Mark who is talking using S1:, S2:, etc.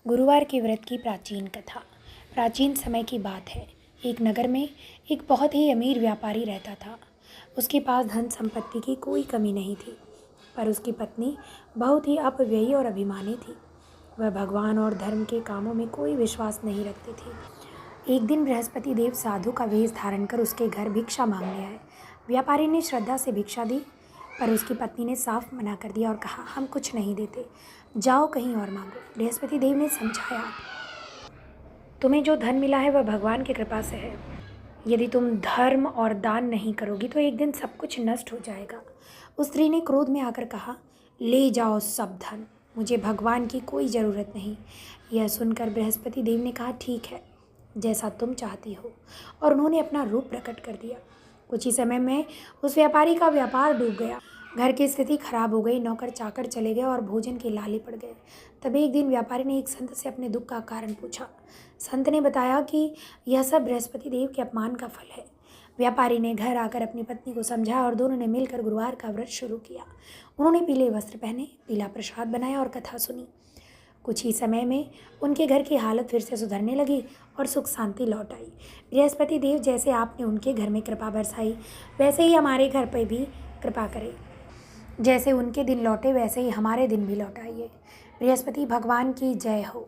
S1: गुरुवार के व्रत की प्राचीन कथा। प्राचीन समय की बात है। एक नगर में एक बहुत ही अमीर व्यापारी रहता था। उसके पास धन संपत्ति की कोई कमी नहीं थी, पर उसकी पत्नी बहुत ही अपव्ययी और अभिमानी थी। वह भगवान और धर्म के कामों में कोई विश्वास नहीं रखती थी। एक दिन बृहस्पति देव साधु का वेश धारण कर उसके घर भिक्षा मांगने आए। व्यापारी ने श्रद्धा से भिक्षा दी, पर उसकी पत्नी ने साफ मना कर दिया और कहा, हम कुछ नहीं देते, जाओ कहीं और मांगो। बृहस्पति देव ने समझाया, तुम्हें जो धन मिला है वह भगवान की कृपा से है। यदि तुम धर्म और दान नहीं करोगी तो एक दिन सब कुछ नष्ट हो जाएगा। उस स्त्री ने क्रोध में आकर कहा, ले जाओ सब धन, मुझे भगवान की कोई ज़रूरत नहीं। यह सुनकर बृहस्पति देव ने कहा, ठीक है, जैसा तुम चाहती हो, और उन्होंने अपना रूप प्रकट कर दिया। कुछ ही समय में उस व्यापारी का व्यापार डूब गया। घर की स्थिति खराब हो गई, नौकर चाकर चले गए और भोजन के लाले पड़ गए। तभी एक दिन व्यापारी ने एक संत से अपने दुख का कारण पूछा। संत ने बताया कि यह सब बृहस्पति देव के अपमान का फल है। व्यापारी ने घर आकर अपनी पत्नी को समझाया और दोनों ने मिलकर गुरुवार का व्रत शुरू किया। उन्होंने पीले वस्त्र पहने, पीला प्रसाद बनाया और कथा सुनी। कुछ ही समय में उनके घर की हालत फिर से सुधरने लगी और सुख शांति लौट आई। बृहस्पति देव, जैसे आपने उनके घर में कृपा बरसाई, वैसे ही हमारे घर पर भी कृपा करें। जैसे उनके दिन लौटे वैसे ही हमारे दिन भी लौटाइए। बृहस्पति भगवान की जय हो।